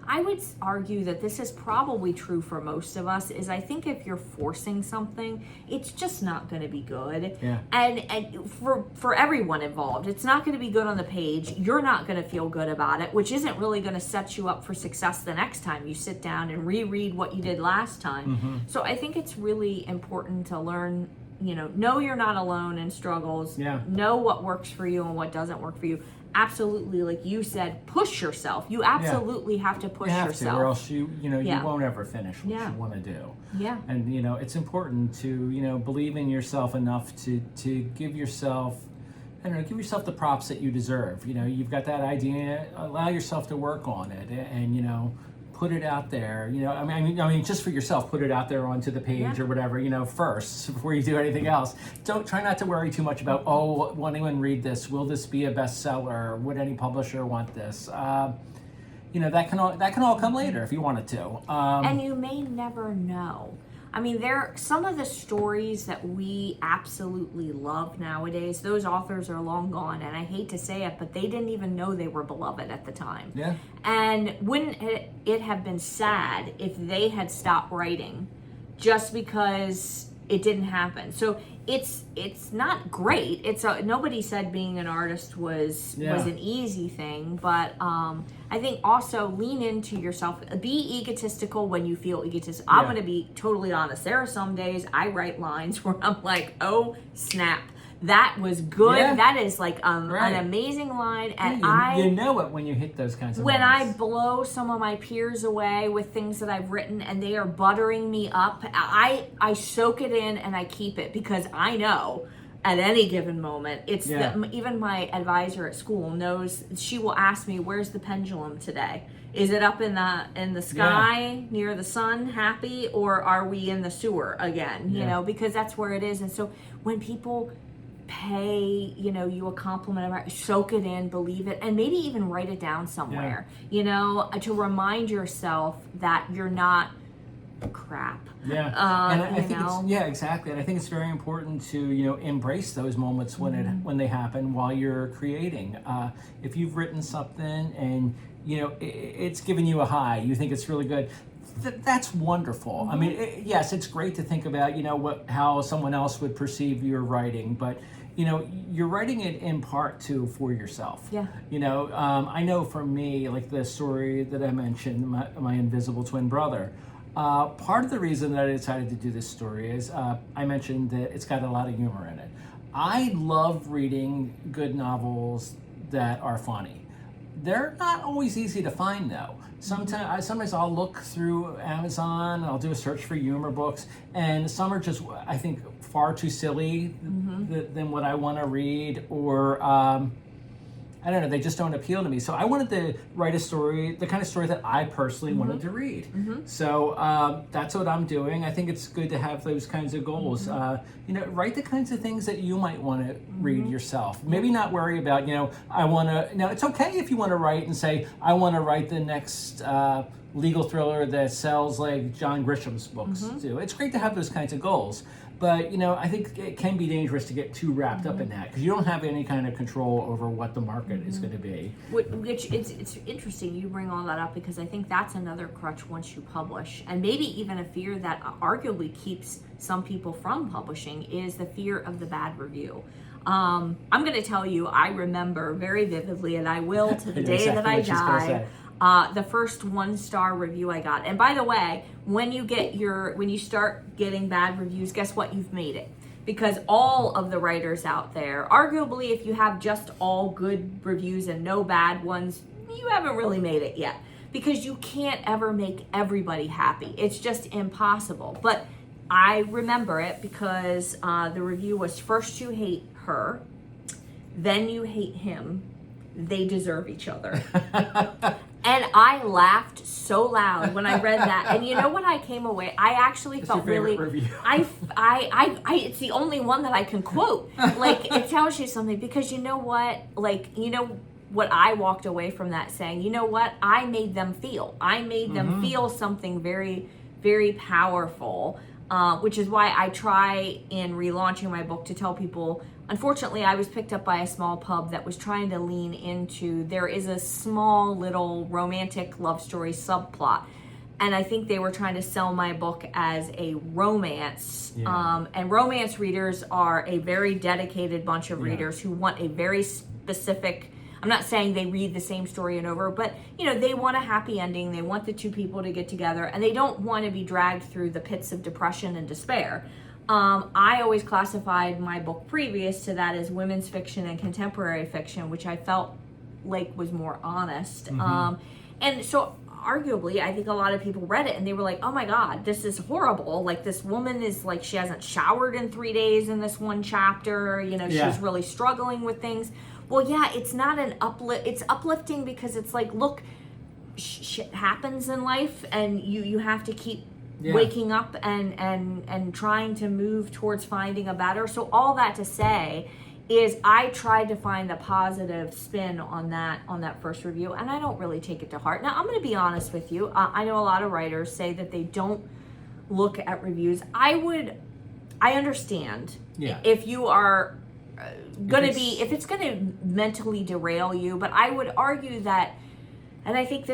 I would argue that this is probably true for most of us, is I think if you're forcing something, it's just not going to be good. And for everyone involved, it's not going to be good on the page. You're not going to feel good about it, which isn't really going to set you up for success the next time you sit down and reread what you did last time. So I think it's really important to learn, know you're not alone in struggles. Know what works for you and what doesn't work for you. Absolutely, like you said, push yourself. You absolutely have to push yourself. Or else you won't ever finish what you want to do. And it's important to believe in yourself enough to give yourself, give yourself the props that you deserve. You've got that idea, allow yourself to work on it, and put it out there. I mean, just for yourself, put it out there onto the page or whatever, first before you do anything else. Try not to worry too much about, will anyone read this? Will this be a bestseller? Would any publisher want this? That can all come later if you wanted to. And you may never know. I mean, some of the stories that we absolutely love nowadays, those authors are long gone, and I hate to say it, but they didn't even know they were beloved at the time. And wouldn't it have been sad if they had stopped writing just because it didn't happen? So it's not great. Nobody said being an artist was an easy thing, but I think also lean into yourself. Be egotistical when you feel egotistical. I'm going to be totally honest. There are some days I write lines where I'm like, oh snap, that was good. That is like an amazing line. And you know it when you hit those kinds of when moments. I blow some of my peers away with things that I've written and they are buttering me up, I soak it in and I keep it, because I know at any given moment, it's even my advisor at school knows. She will ask me, where's the pendulum today? Is it up in the sky near the sun, happy, or are we in the sewer again? Because that's where it is. And so when people pay you a compliment, soak it in, believe it, and maybe even write it down somewhere, to remind yourself that you're not crap. And I think exactly. And I think it's very important to embrace those moments when they happen while you're creating. If you've written something and it's giving you a high, you think it's really good, that's wonderful. I mean, yes, it's great to think about how someone else would perceive your writing, but you're writing it in part too for yourself. I know for me, like the story that I mentioned, my invisible twin brother. Part of the reason that I decided to do this story is I mentioned that it's got a lot of humor in it. I love reading good novels that are funny. They're not always easy to find, though. Sometimes I'll look through Amazon, I'll do a search for humor books, and some are just, I think, far too silly than what I want to read, or I don't know, they just don't appeal to me. So I wanted to write a story, the kind of story that I personally wanted to read. So that's what I'm doing. I think it's good to have those kinds of goals. Write the kinds of things that you might want to read yourself. Maybe not worry about, I want to, now it's okay if you want to write and say, I want to write the next legal thriller that sells like John Grisham's books do. It's great to have those kinds of goals. But, I think it can be dangerous to get too wrapped up in that because you don't have any kind of control over what the market is going to be. Which it's interesting you bring all that up because I think that's another crutch once you publish. And maybe even a fear that arguably keeps some people from publishing is the fear of the bad review. I'm going to tell you, I remember very vividly, and I will to the day that I die, the first 1-star review I got. And by the way, when you start getting bad reviews, guess what? You've made it. Because all of the writers out there, arguably if you have just all good reviews and no bad ones, you haven't really made it yet. Because you can't ever make everybody happy. It's just impossible. But I remember it because the review was, first you hate her, then you hate him. They deserve each other. And I laughed so loud when I read that. And you know what I came away? I actually felt really. Review? I it's the only one that I can quote. Like it tells you something because you know what? Like what I walked away from that saying. You know what? I made them feel. I made them feel something very, very powerful. Which is why I try in relaunching my book to tell people. Unfortunately, I was picked up by a small pub that was trying to lean into, there is a small little romantic love story subplot. And I think they were trying to sell my book as a romance. Yeah. And romance readers are a very dedicated bunch of readers who want a very specific, I'm not saying they read the same story and over, but they want a happy ending. They want the two people to get together and they don't want to be dragged through the pits of depression and despair. I always classified my book previous to that as women's fiction and contemporary fiction, which I felt like was more honest. And so arguably, I think a lot of people read it and they were like, oh my God, this is horrible. Like this woman is like, she hasn't showered in 3 days in this one chapter. She's really struggling with things. Well, yeah, it's not an uplift. It's uplifting because it's like, look, shit happens in life and you have to keep waking up and trying to move towards finding a better. So all that to say is I tried to find the positive spin on that first review, and I don't really take it to heart. Now, I'm going to be honest with you. I know a lot of writers say that they don't look at reviews. I understand if you are if it's going to mentally derail you, but I would argue that. And I think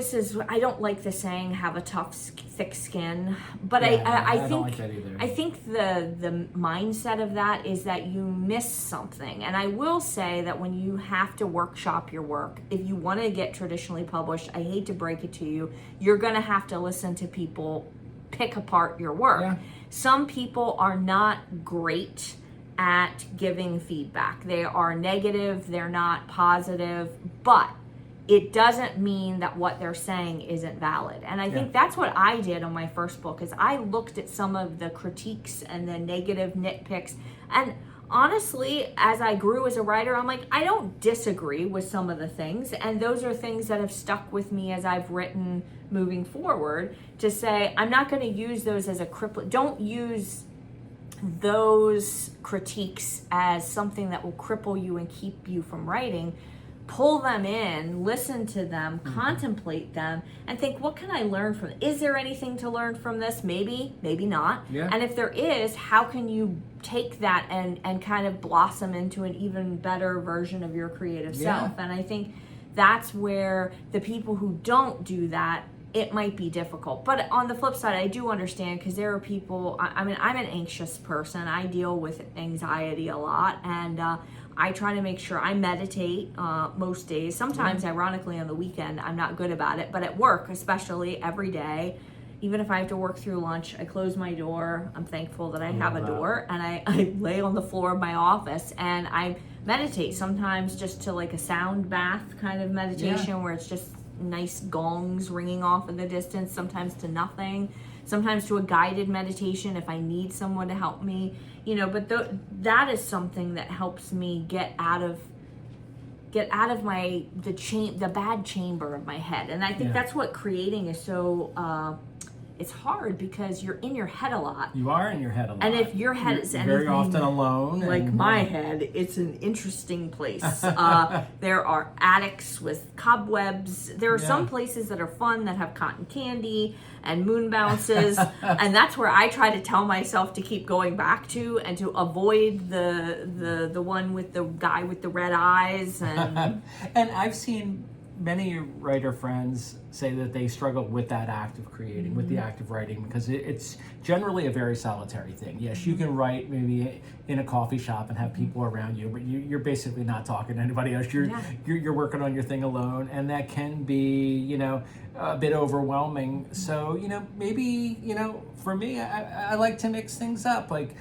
I don't like the saying, have a tough, thick skin, but I think, don't like that either. I think the mindset of that is that you miss something. And I will say that when you have to workshop your work, if you want to get traditionally published, I hate to break it to you, you're going to have to listen to people pick apart your work. Yeah. Some people are not great at giving feedback. They are negative, they're not positive, but it doesn't mean that what they're saying isn't valid. And I think that's what I did on my first book is I looked at some of the critiques and the negative nitpicks. And honestly, as I grew as a writer, I'm like, I don't disagree with some of the things. And those are things that have stuck with me as I've written moving forward to say, I'm not going to use those as a cripple. Don't use those critiques as something that will cripple you and keep you from writing. Pull them in, listen to them, contemplate them, and think, what can I learn from it? Is there anything to learn from this? Maybe, maybe not. Yeah. And if there is, how can you take that and kind of blossom into an even better version of your creative self? And I think that's where the people who don't do that, it might be difficult. But on the flip side, I do understand because there are people, I'm an anxious person. I deal with anxiety a lot, and I try to make sure I meditate most days. Sometimes, ironically, on the weekend, I'm not good about it. But at work, especially every day, even if I have to work through lunch, I close my door. I'm thankful that I have a door. And I lay on the floor of my office and I meditate. Sometimes just to like a sound bath kind of meditation where it's just nice gongs ringing off in the distance. Sometimes to nothing. Sometimes to a guided meditation if I need someone to help me. But that is something that helps me get out of get out of the bad chamber of my head. And I think that's what creating is so it's hard, because you're in your head a lot. You are in your head a lot. And if your head is anything very often alone, like my head, it's an interesting place. There are attics with cobwebs. There are some places that are fun that have cotton candy and moon bounces, and that's where I try to tell myself to keep going back to, and to avoid the one with the guy with the red eyes. And and I've seen many writer friends say that they struggle with that act of creating, with the act of writing, because it's generally a very solitary thing. Yes, you can write maybe in a coffee shop and have people around you, but you're basically not talking to anybody else. You're working on your thing alone, and that can be, a bit overwhelming. So, maybe, for me, I like to mix things up. Like,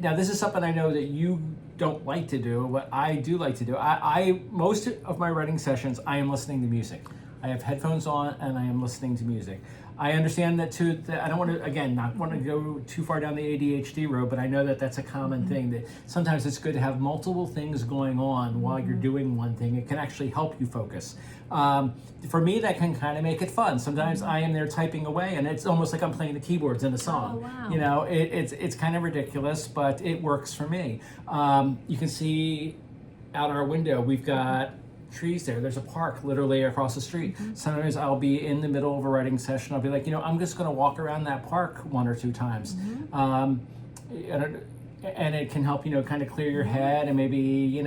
now this is something I know that you don't like to do, but I do like to do. I most of my writing sessions, I am listening to music. I have headphones on and I am listening to music. I understand that too. That I don't want to, again, not want to go too far down the ADHD road, but I know that that's a common thing, that sometimes it's good to have multiple things going on while you're doing one thing. It can actually help you focus. For me, that can kind of make it fun. Sometimes I am there typing away and it's almost like I'm playing the keyboards in a song. Oh, wow. It's kind of ridiculous, but it works for me. You can see out our window, we've got trees there. There's a park literally across the street. Sometimes I'll be in the middle of a writing session. I'll be like, I'm just going to walk around that park one or two times. And it can help, kind of clear your head, and maybe,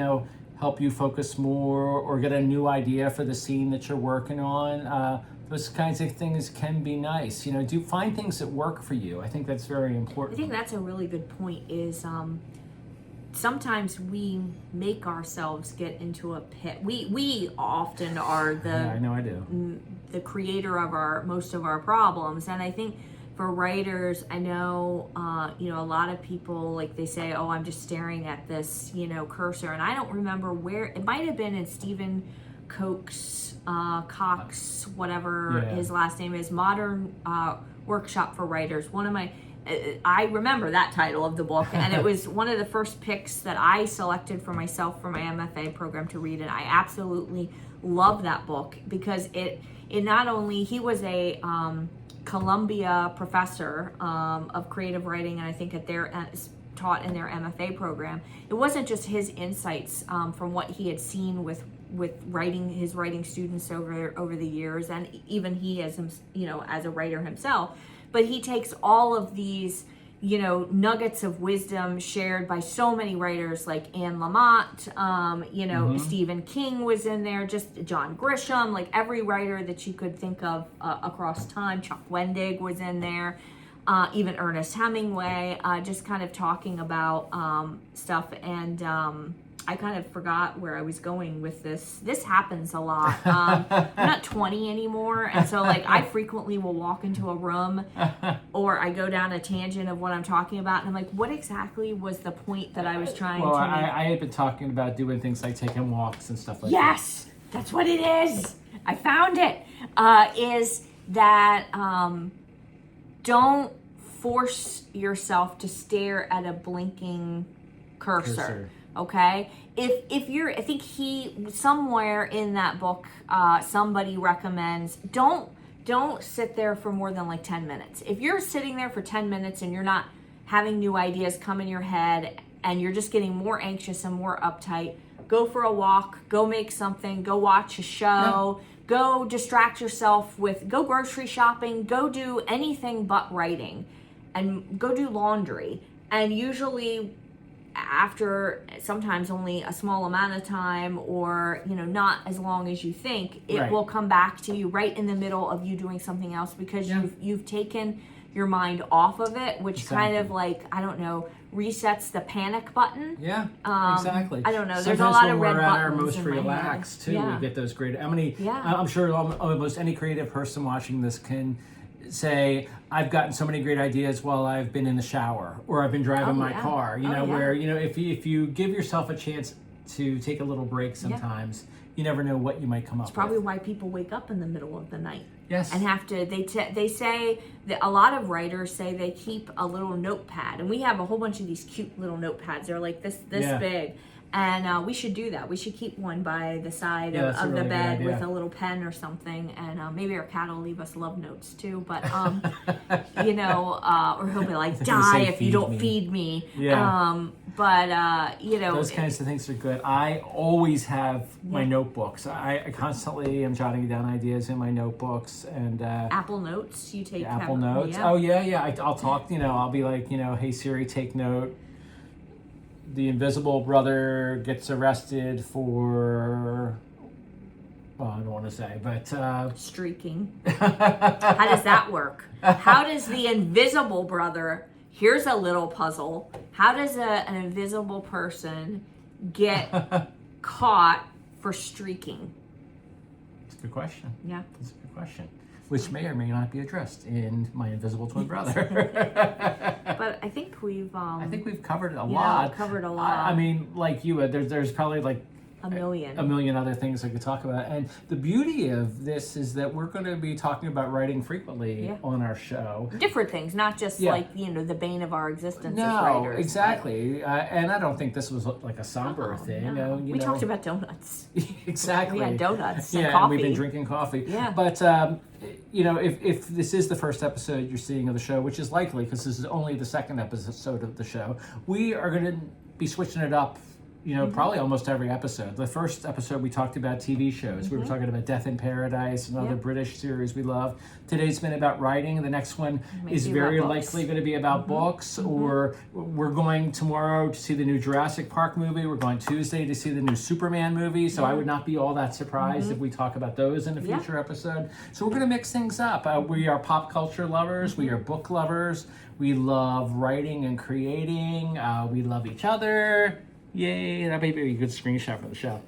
help you focus more, or get a new idea for the scene that you're working on. Those kinds of things can be nice. Do find things that work for you. I think that's very important. I think that's a really good point, is sometimes we make ourselves get into a pit. We often are I know I do. The creator of most of our problems. And I think for writers, I know, a lot of people, like, they say, oh, I'm just staring at this, cursor. And I don't remember where, it might have been in Stephen Cox, whatever his last name is, Modern Workshop for Writers. I remember that title of the book, and it was one of the first picks that I selected for myself for my MFA program to read, and I absolutely love that book, because it not only, he was a Columbia professor of creative writing, and I think taught in their MFA program. It wasn't just his insights from what he had seen with his writing students over the years, and even he as a writer himself. But he takes all of these, nuggets of wisdom shared by so many writers like Anne Lamott, Stephen King was in there, just John Grisham, like every writer that you could think of across time. Chuck Wendig was in there, even Ernest Hemingway, just kind of talking about stuff. And I kind of forgot where I was going with this. This happens a lot. I'm not 20 anymore, and so I frequently will walk into a room, or I go down a tangent of what I'm talking about, and I'm like, what exactly was the point that I was trying to make? I had been talking about doing things like taking walks and stuff like that. Yes, that's what it is. I found it. Is that don't force yourself to stare at a blinking cursor. Okay, if you're, I think somewhere in that book, somebody recommends don't sit there for more than 10 minutes. If you're sitting there for 10 minutes and you're not having new ideas come in your head, and you're just getting more anxious and more uptight, go for a walk, go make something, go watch a show, go distract yourself go grocery shopping, go do anything but writing, and go do laundry. And usually, after sometimes only a small amount of time, or not as long as you think, it will come back to you right in the middle of you doing something else, because you've taken your mind off of it, which kind of resets the panic button. Exactly. I don't know, Sometimes there's a lot of red buttons. When we're at our most in relaxed too, we get those great, I'm sure almost any creative person watching this can say, I've gotten so many great ideas while I've been in the shower, or I've been driving my car, where, if you give yourself a chance to take a little break sometimes, you never know what you might come up with. It's probably why people wake up in the middle of the night. Yes. And have to, they say that a lot of writers say they keep a little notepad, and we have a whole bunch of these cute little notepads. They're like this big. And we should do that. We should keep one by the side Yeah, that's a of the really good bed idea. with a little pen or something. And maybe our cat will leave us love notes too. But, or he'll be like, gonna die say, if you "Feed don't me." feed me. Yeah. Those Those kinds of things are good. I always have my notebooks. I constantly am jotting down ideas in my notebooks and Apple Notes, you take Apple them. Notes. Yeah. Oh yeah. I'll talk. I'll be like, hey Siri, take note. The invisible brother gets arrested for. Well, I don't want to say, but streaking. How does that work? How does the invisible brother? Here's a little puzzle. How does an invisible person get caught for streaking? It's a good question. Yeah. It's a good question, which may or may not be addressed in My Invisible Twin Brother. But I think we've covered a lot. Covered a lot. I mean, like you, there's probably like a million other things I could talk about. And the beauty of this is that we're going to be talking about writing frequently on our show. Different things, not just like, the bane of our existence as writers. Exactly. And I don't think this was like a somber thing. No. We talked about donuts. Exactly. We had donuts and coffee. coffee. And we've been drinking coffee. Yeah. But, if this is the first episode you're seeing of the show, which is likely because this is only the second episode of the show, we are going to be switching it up probably almost every episode. The first episode we talked about TV shows. We were talking about Death in Paradise, another British series we love. Today's been about writing. The next one is very likely going to be about books. Or we're going tomorrow to see the new Jurassic Park movie. We're going Tuesday to see the new Superman movie. So I would not be all that surprised if we talk about those in a future episode. So we're going to mix things up. We are pop culture lovers. We are book lovers. We love writing and creating. We love each other. Yay, that may be a good screenshot for the show.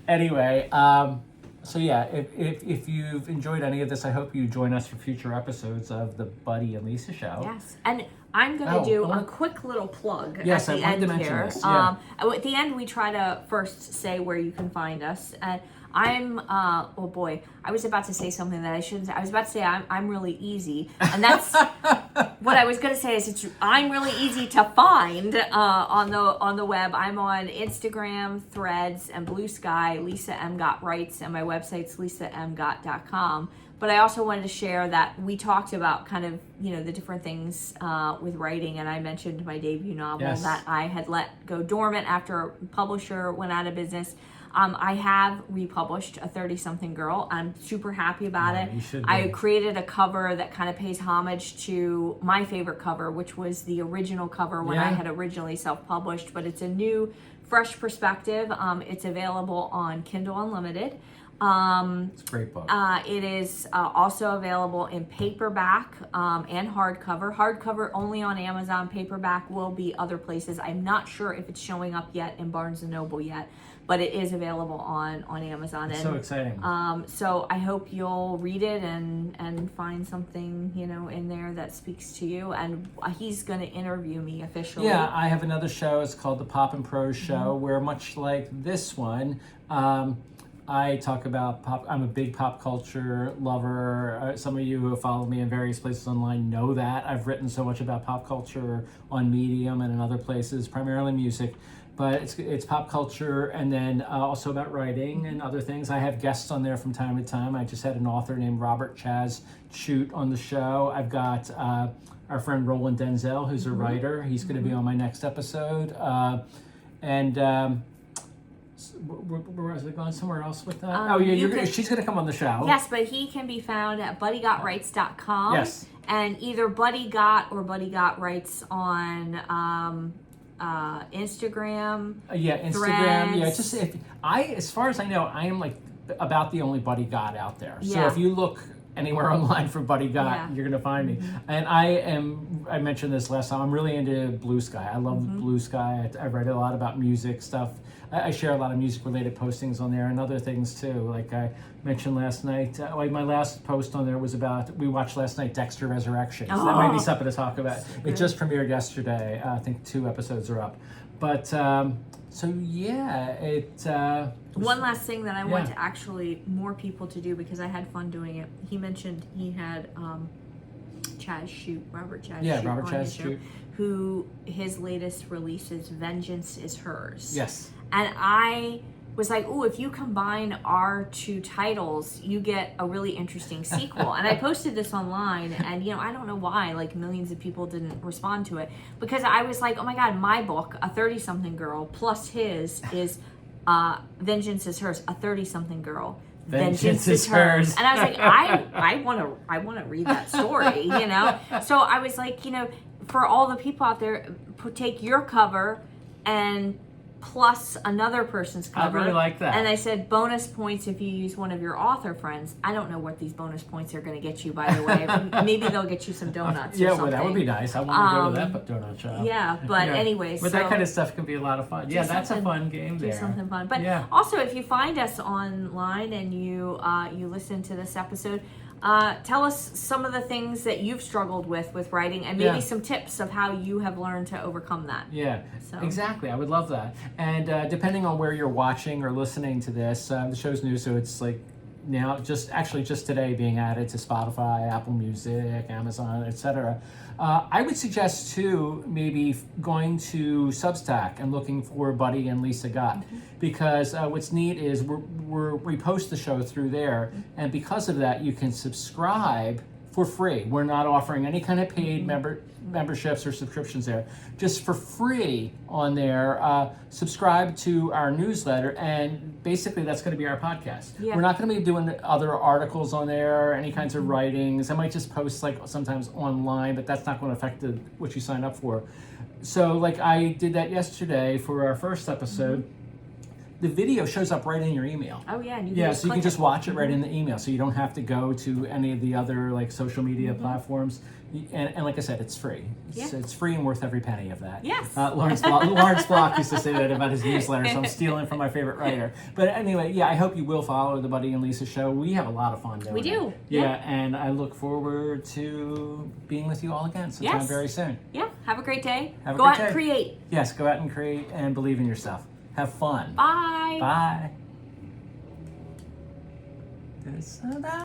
Anyway, so yeah, if you've enjoyed any of this, I hope you join us for future episodes of the Buddy and Lisa show. Yes, and I'm going to do a quick little plug at the end here. This, yeah. At the end, we try to first say where you can find us. I'm, oh boy, I was about to say something that I shouldn't say. I was about to say I'm really easy. And that's what I was going to say is I'm really easy to find on the web. I'm on Instagram, Threads, and Blue Sky, Lisa M. Gott Writes, and my website's lisamgott.com. But I also wanted to share that we talked about kind of, the different things with writing. And I mentioned my debut novel that I had let go dormant after a publisher went out of business. I have republished A 30-Something Girl. I'm super happy about it. You should be. I created a cover that kind of pays homage to my favorite cover, which was the original cover when I had originally self-published. But it's a new, fresh perspective. It's available on Kindle Unlimited. It's a great book. It is also available in paperback and hardcover. Hardcover only on Amazon. Paperback will be other places. I'm not sure if it's showing up yet in Barnes & Noble yet, but it is available on Amazon. It's so exciting. So I hope you'll read it and find something, in there that speaks to you. And he's going to interview me officially. Yeah, I have another show. It's called the Pop and Prose Show, where much like this one, I talk about pop. I'm a big pop culture lover. Some of you who have followed me in various places online know that. I've written so much about pop culture on Medium and in other places, primarily music. But it's pop culture, and then also about writing and other things. I have guests on there from time to time. I just had an author named Robert Chaz Chute on the show. I've got our friend Roland Denzel, who's a writer. He's going to be on my next episode. Where was I going? Somewhere else with that? She's going to come on the show. Yes, but he can be found at buddygottwrites.com. Yes. And either Buddy Gott or Buddy Gott Writes on Instagram. Instagram. Threads. Yeah, as far as I know, I am like about the only Buddy Gott out there. So Yeah. if you look anywhere online for Buddy Gott, you're going to find me. And I mentioned this last time, I'm really into Blue Sky. I love Blue Sky. I write a lot about music stuff. I share a lot of music-related postings on there and other things too. Like I mentioned last night, my last post on there was about, we watched last night Dexter Resurrection. So that might be something to talk about. It just premiered yesterday. I think 2 episodes are up. But, so yeah, One last thing that I want to actually more people to do, because I had fun doing it. He mentioned he had Chaz Chute, Robert Chaz Chute. Robert on Chaz his show. Chute. who his latest release is Vengeance is Hers. Yes. And I was like, oh, if you combine our two titles, you get a really interesting sequel. And I posted this online, and I don't know why, like, millions of people didn't respond to it, because I was like, oh my God, my book, a 30-something girl, plus his is Vengeance is Hers, a 30-something girl. Vengeance is hers. And I was like, I want to read that story, So I was like, for all the people out there, take your cover and plus another person's cover. I really like that. And I said bonus points if you use one of your author friends. I don't know what these bonus points are going to get you, by the way. Maybe they'll get you some donuts. Yeah, or something. well, that would be nice. I want to go to that donut shop. Yeah, but anyways. But that kind of stuff can be a lot of fun. Yeah, that's a fun game there. Do something fun. But also, if you find us online and you listen to this episode, tell us some of the things that you've struggled with writing, and maybe some tips of how you have learned to overcome that. Yeah, so. Exactly. I would love that. And depending on where you're watching or listening to this, the show's new, so it's like now just today being added to Spotify, Apple Music, Amazon, etc. I would suggest too maybe going to Substack and looking for Buddy and Lisa Gott, because what's neat is we post the show through there, and because of that you can subscribe for free. We're not offering any kind of paid memberships or subscriptions there. Just for free on there, subscribe to our newsletter, and basically that's going to be our podcast. Yeah. We're not going to be doing other articles on there, any kinds of writings. I might just post like sometimes online, but that's not going to affect what you sign up for. So like I did that yesterday for our first episode. The video shows up right in your email. Oh yeah, and you so you can just watch it right in the email, so you don't have to go to any of the other like social media platforms. And like I said, it's free. It's free and worth every penny of that. Yes. Lawrence Block used to say that about his newsletter, so I'm stealing from my favorite writer. But anyway, I hope you will follow the Buddy and Lisa show. We have a lot of fun doing it. We do. Yeah, and I look forward to being with you all again sometime very soon. Yeah, have a great day. Go out and create. Yes, go out and create and believe in yourself. Have fun. Bye. Bye. It's about